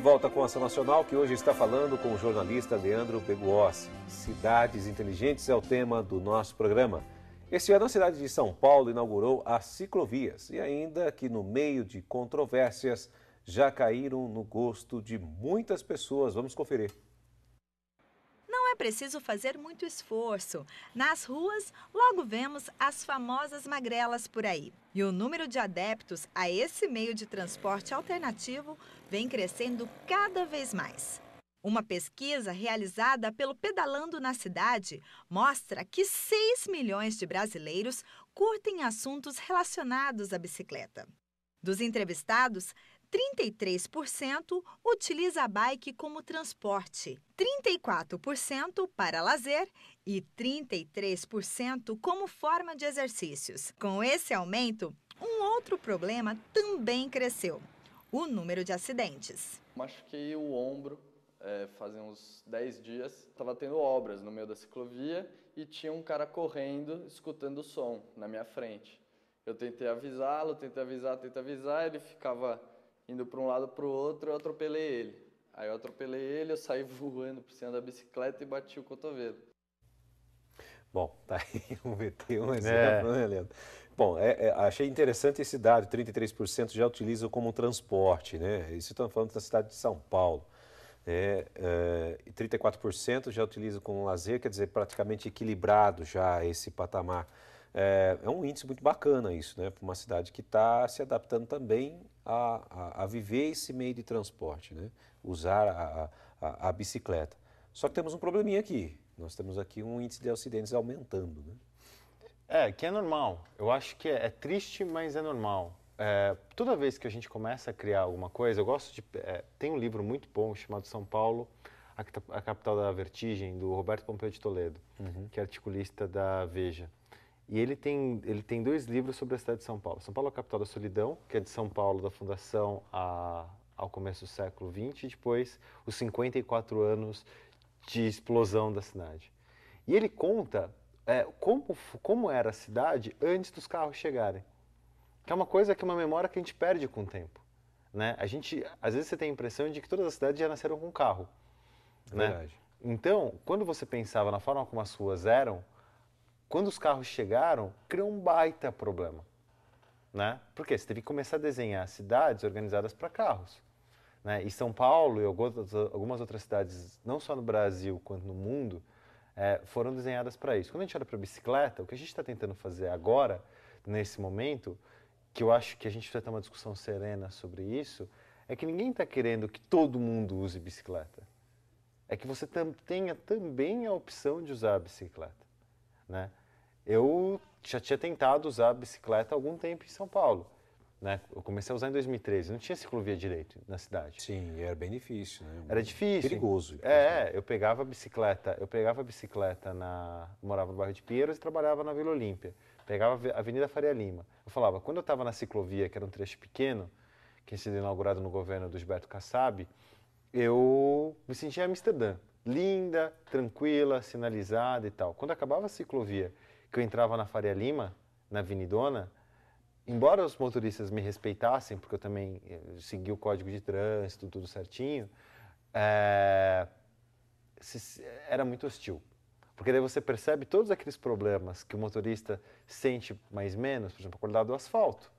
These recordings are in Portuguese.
volta com a Ação Nacional, que hoje está falando com o jornalista Leandro Beguossi. Cidades inteligentes é o tema do nosso programa. Este ano a cidade de São Paulo inaugurou as ciclovias e ainda que no meio de controvérsias já caíram no gosto de muitas pessoas. Vamos conferir. Não é preciso fazer muito esforço. Nas ruas, logo vemos as famosas magrelas por aí. E o número de adeptos a esse meio de transporte alternativo vem crescendo cada vez mais. Uma pesquisa realizada pelo Pedalando na Cidade mostra que 6 milhões de brasileiros curtem assuntos relacionados à bicicleta. Dos entrevistados, 33% utiliza a bike como transporte, 34% para lazer e 33% como forma de exercícios. Com esse aumento, um outro problema também cresceu: o número de acidentes. Machuquei o ombro fazia uns 10 dias. Estava tendo obras no meio da ciclovia e tinha um cara correndo, escutando o som na minha frente. Eu tentei avisá-lo, tentei avisar, ele ficava indo para um lado para o outro, eu atropelei ele. Aí eu atropelei ele, eu saí voando por cima da bicicleta e bati o cotovelo. Bom, tá aí um exemplo, né, Leandro? Bom, achei interessante esse dado, 33% já utilizam como transporte, né? Isso estamos falando da cidade de São Paulo. 34% já utilizam como lazer, quer dizer, praticamente equilibrado já esse patamar. É um índice muito bacana isso, né? Para uma cidade que está se adaptando também a viver esse meio de transporte, né? Usar a bicicleta. Só que temos um probleminha aqui. Nós temos aqui um índice de acidentes aumentando, né? Que é normal. Eu acho que é triste, mas é normal. Toda vez que a gente começa a criar alguma coisa, eu gosto de... tem um livro muito bom chamado São Paulo, a capital da vertigem, do Roberto Pompeu de Toledo, que é articulista da Veja. E ele tem 2 livros sobre a cidade de São Paulo. São Paulo, a capital da solidão, que é de São Paulo, da fundação ao começo do século XX, e depois os 54 anos de explosão da cidade. E ele conta como era a cidade antes dos carros chegarem. Que é uma coisa que é uma memória que a gente perde com o tempo. Né? Às vezes você tem a impressão de que todas as cidades já nasceram com carro. Né? Verdade. Então, quando você pensava na forma como as ruas eram, quando os carros chegaram, criou um baita problema. Né? Porque você teve que começar a desenhar cidades organizadas para carros. Né? E São Paulo e algumas outras cidades, não só no Brasil quanto no mundo, foram desenhadas para isso. Quando a gente olha para a bicicleta, o que a gente está tentando fazer agora, nesse momento, que eu acho que a gente precisa ter uma discussão serena sobre isso, é que ninguém está querendo que todo mundo use bicicleta. É que você tenha também a opção de usar a bicicleta. Né? Eu já tinha tentado usar a bicicleta há algum tempo em São Paulo. Né? Eu comecei a usar em 2013, não tinha ciclovia direito na cidade. Sim, era bem difícil, né? Era difícil. Perigoso. Eu pegava a bicicleta, morava no bairro de Pinheiros e trabalhava na Vila Olímpia. Pegava a Avenida Faria Lima. Eu falava, quando eu estava na ciclovia, que era um trecho pequeno, que tinha sido inaugurado no governo do Gilberto Kassab, eu me sentia em Amsterdã. Linda, tranquila, sinalizada e tal. Quando acabava a ciclovia, que eu entrava na Faria Lima, na Avenidona, embora os motoristas me respeitassem, porque eu também segui o código de trânsito, tudo certinho, era muito hostil. Porque daí você percebe todos aqueles problemas que o motorista sente mais ou menos, por exemplo, a qualidade do asfalto.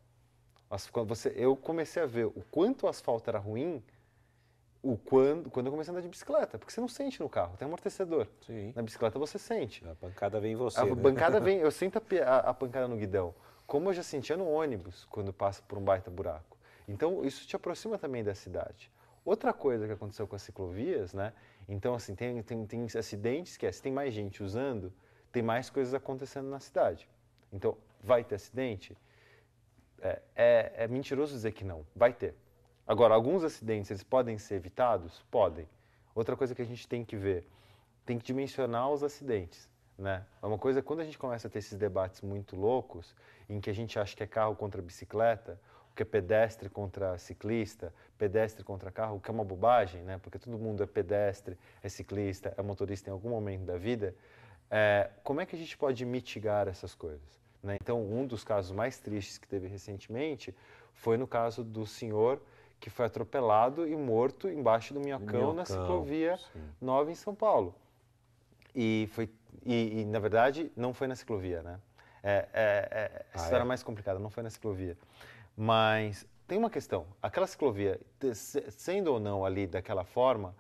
Eu comecei a ver o quanto o asfalto era ruim quando eu comecei a andar de bicicleta, porque você não sente no carro, tem amortecedor. Sim. Na bicicleta você sente. A pancada vem em você, A né? pancada vem, eu sinto a pancada no guidão, como eu já sentia no ônibus, quando passa por um baita buraco. Então, isso te aproxima também da cidade. Outra coisa que aconteceu com as ciclovias, né? Então, assim, tem acidentes que se tem mais gente usando, tem mais coisas acontecendo na cidade. Então, vai ter acidente? É mentiroso dizer que não, vai ter. Agora, alguns acidentes, eles podem ser evitados? Podem. Outra coisa que a gente tem que ver, tem que dimensionar os acidentes. Né? É uma coisa, quando a gente começa a ter esses debates muito loucos, em que a gente acha que é carro contra bicicleta, o que é pedestre contra ciclista, pedestre contra carro, o que é uma bobagem, né? Porque todo mundo é pedestre, é ciclista, é motorista em algum momento da vida. Como é que a gente pode mitigar essas coisas? Né? Então, um dos casos mais tristes que teve recentemente foi no caso do senhor que foi atropelado e morto embaixo do Minhocão na ciclovia nova em São Paulo. E na verdade, não foi na ciclovia, né? A história é mais complicada, não foi na ciclovia. Mas tem uma questão, aquela ciclovia, sendo ou não ali daquela forma,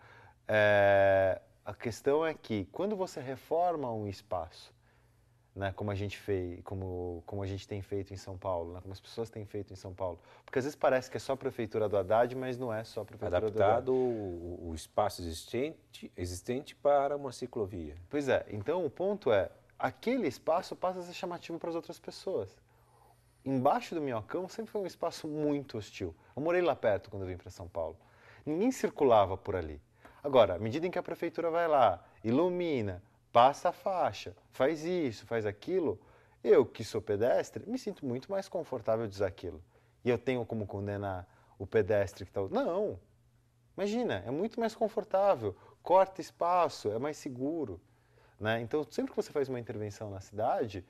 a questão é que quando você reforma um espaço, né, como a gente fez, como a gente tem feito em São Paulo, né, como as pessoas têm feito em São Paulo, porque às vezes parece que é só a prefeitura do Haddad, mas não é só a prefeitura do Haddad. Adaptado o espaço existente para uma ciclovia. Pois é, então o ponto é, aquele espaço passa a ser chamativo para as outras pessoas. Embaixo do Minhocão sempre foi um espaço muito hostil. Eu morei lá perto quando eu vim para São Paulo. Ninguém circulava por ali. Agora, à medida em que a prefeitura vai lá, ilumina, passa a faixa, faz isso, faz aquilo, eu que sou pedestre, me sinto muito mais confortável de usar aquilo. E eu tenho como condenar o pedestre que está... Não, imagina, é muito mais confortável, corta espaço, é mais seguro. Né? Então, sempre que você faz uma intervenção na cidade,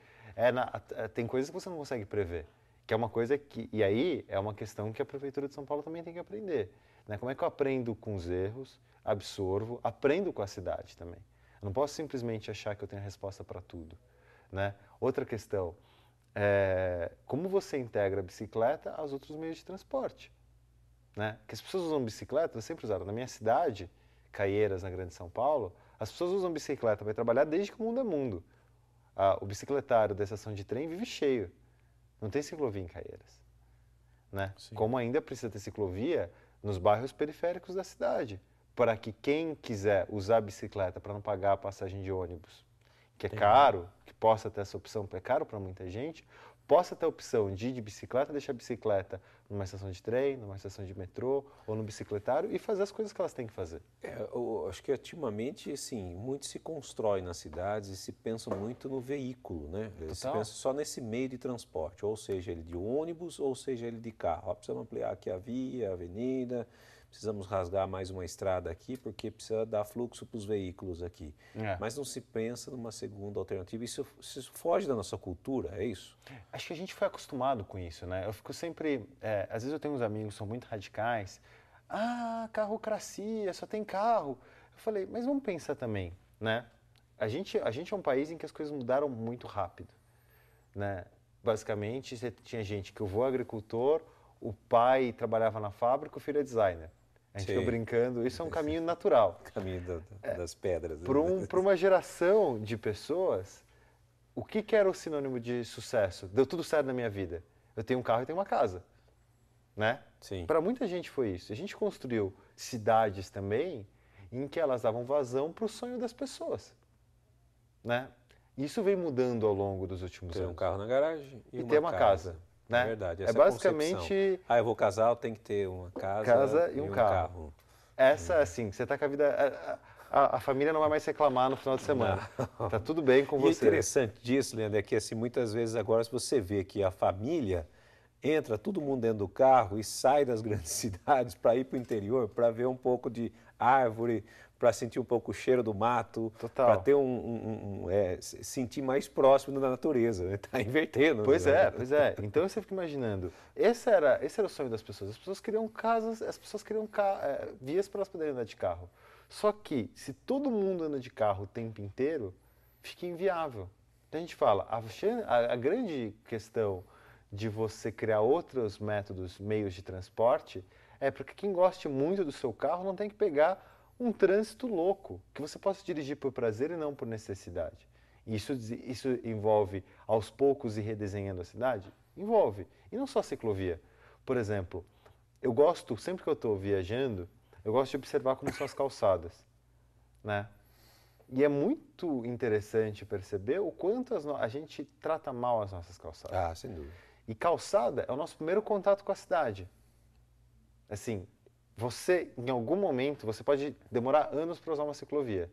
tem coisas que você não consegue prever. Que é uma coisa que... E aí, é uma questão que a Prefeitura de São Paulo também tem que aprender. Né? Como é que eu aprendo com os erros, absorvo, aprendo com a cidade também. Eu não posso simplesmente achar que eu tenho a resposta para tudo. Né? Outra questão, como você integra a bicicleta aos outros meios de transporte? Né? Porque as pessoas usam bicicleta, elas sempre usaram. Na minha cidade, Caieiras, na Grande São Paulo, as pessoas usam bicicleta para trabalhar desde que o mundo é mundo. O bicicletário da estação de trem vive cheio. Não tem ciclovia em Caieiras. Né? Como ainda precisa ter ciclovia nos bairros periféricos da cidade, para que quem quiser usar a bicicleta para não pagar a passagem de ônibus, que é caro, que possa ter essa opção, porque é caro para muita gente, possa ter a opção de ir de bicicleta, deixar a bicicleta numa estação de trem, numa estação de metrô ou no bicicletário e fazer as coisas que elas têm que fazer. Eu acho que ultimamente, assim, muito se constrói nas cidades e se pensa muito no veículo, né? Se pensa só nesse meio de transporte, ou seja, ele de ônibus, ou seja, ele de carro. Precisamos ampliar aqui a via, a avenida, precisamos rasgar mais uma estrada aqui porque precisa dar fluxo para os veículos aqui. Mas não se pensa numa segunda alternativa. Isso foge da nossa cultura, é isso? Acho que a gente foi acostumado com isso, né? Eu fico sempre... às vezes eu tenho uns amigos que são muito radicais. Carrocracia, só tem carro. Eu falei, mas vamos pensar também, né? A gente é um país em que as coisas mudaram muito rápido, né? Basicamente, você tinha gente que o avô é agricultor, o pai trabalhava na fábrica, o filho é designer. A gente fica brincando, isso é um caminho natural. Caminho das pedras. Para uma geração de pessoas, o que era o sinônimo de sucesso? Deu tudo certo na minha vida. Eu tenho um carro e tenho uma casa. Né? Para muita gente foi isso. A gente construiu cidades também em que elas davam vazão para o sonho das pessoas. Né? Isso vem mudando ao longo dos últimos anos. Ter um carro na garagem e ter uma casa. Né? É verdade. Essa basicamente... eu vou casar, eu tenho que ter uma casa e um carro. Essa, assim, você está com a vida... A família não vai mais reclamar no final de semana. Está tudo bem com você. E interessante disso, Leandro, é que assim, muitas vezes agora, se você vê que a família entra todo mundo dentro do carro e sai das grandes cidades para ir para o interior, para ver um pouco de árvore, para sentir um pouco o cheiro do mato, para ter sentir mais próximo da natureza. Está invertendo. Pois é. Então você fica imaginando, esse era o sonho das pessoas. As pessoas queriam casas, as pessoas queriam vias para elas poderem andar de carro. Só que, se todo mundo anda de carro o tempo inteiro, fica inviável. Então a gente fala, a grande questão de você criar outros métodos, meios de transporte, é porque quem goste muito do seu carro não tem que pegar um trânsito louco, que você possa dirigir por prazer e não por necessidade. Isso envolve, aos poucos, ir redesenhando a cidade? Envolve. E não só a ciclovia. Por exemplo, eu gosto, sempre que eu estou viajando, eu gosto de observar como são as calçadas. Né? E é muito interessante perceber o quanto a gente trata mal as nossas calçadas. Sem dúvida. E calçada é o nosso primeiro contato com a cidade. Assim, em algum momento, você pode demorar anos para usar uma ciclovia,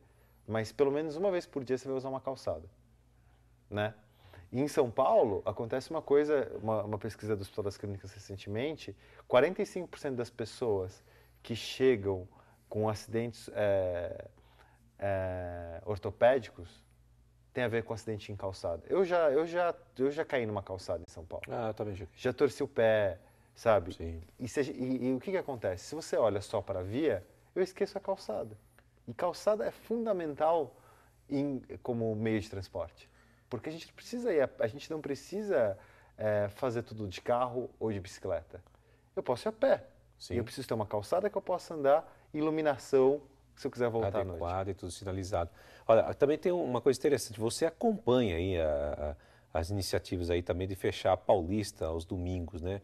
mas pelo menos uma vez por dia você vai usar uma calçada. Né? E em São Paulo, acontece uma coisa, uma pesquisa do Hospital das Clínicas recentemente, 45% das pessoas que chegam com acidentes ortopédicos tem a ver com acidente em calçada. Eu já caí numa calçada em São Paulo. Eu também já. Já torci o pé, sabe? Sim. E o que acontece? Se você olha só para a via, eu esqueço a calçada. E calçada é fundamental como meio de transporte. Porque a gente não precisa fazer tudo de carro ou de bicicleta. Eu posso ir a pé. Sim. E eu preciso ter uma calçada que eu possa andar, iluminação, se eu quiser voltar à noite. Adequado e tudo sinalizado. Olha, também tem uma coisa interessante, você acompanha aí as iniciativas aí também de fechar a Paulista aos domingos, né?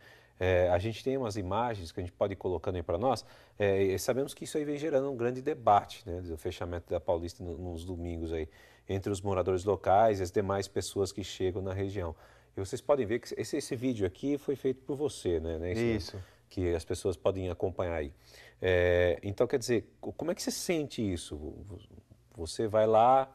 A gente tem umas imagens que a gente pode ir colocando aí para nós, e sabemos que isso aí vem gerando um grande debate, né, do fechamento da Paulista nos domingos aí, entre os moradores locais e as demais pessoas que chegam na região. E vocês podem ver que esse vídeo aqui foi feito por você, né? Isso. Que as pessoas podem acompanhar aí. Então, quer dizer, como é que você sente isso? Você vai lá,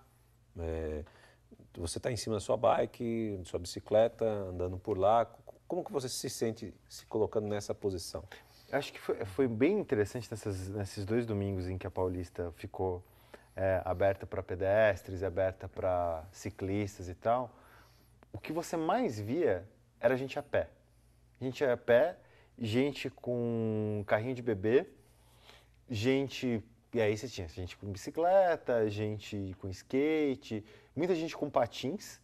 você está em cima da sua bike, da sua bicicleta, andando por lá. Como que você se sente se colocando nessa posição? Acho que foi bem interessante nesses 2 domingos em que a Paulista ficou aberta para pedestres, aberta para ciclistas e tal. O que você mais via era gente a pé. Gente a pé, gente com carrinho de bebê, e aí você tinha gente com bicicleta, gente com skate, muita gente com patins,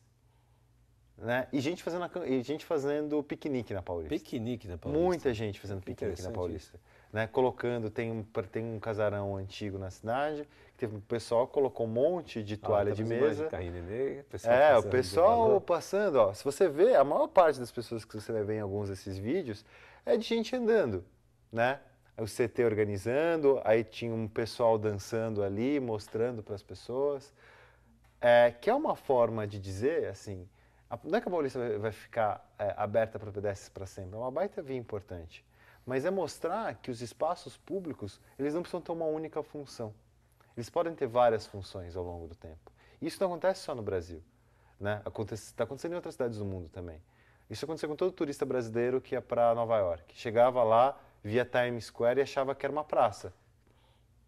né? E gente fazendo piquenique na Paulista. Piquenique na Paulista. Muita gente fazendo piquenique na Paulista. Né? Colocando, tem um casarão antigo na cidade, que teve um pessoal que colocou um monte de toalha de mesa. De carrinho nenê, o pessoal passando, ó. Se você vê, a maior parte das pessoas que você vai ver em alguns desses vídeos é de gente andando, né? O CT organizando, aí tinha um pessoal dançando ali, mostrando para as pessoas. Que é uma forma de dizer, assim, não é que a Paulista vai ficar aberta para pedestres para sempre, é uma baita via importante. Mas é mostrar que os espaços públicos, eles não precisam ter uma única função. Eles podem ter várias funções ao longo do tempo. Isso não acontece só no Brasil, né? Está acontecendo em outras cidades do mundo também. Isso aconteceu com todo turista brasileiro que ia para Nova York. Chegava lá, via Times Square e achava que era uma praça.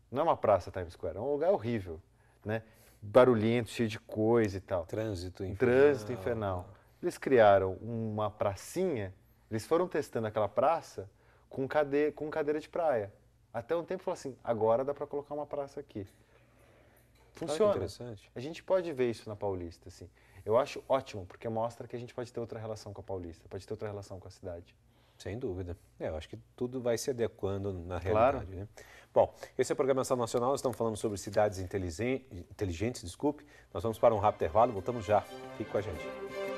Não é uma praça Times Square, é um lugar horrível, né? Barulhento, cheio de coisa e tal. Trânsito infernal. Eles criaram uma pracinha, eles foram testando aquela praça com cadeira de praia. Até um tempo falou assim, agora dá para colocar uma praça aqui. Funciona. Interessante. A gente pode ver isso na Paulista, assim. Eu acho ótimo, porque mostra que a gente pode ter outra relação com a Paulista, pode ter outra relação com a cidade. Sem dúvida. Eu acho que tudo vai se adequando na realidade. Claro. Né? Bom, esse é a Programação Nacional, nós estamos falando sobre cidades inteligentes, desculpe. Nós vamos para um rápido intervalo, voltamos já. Fique com a gente.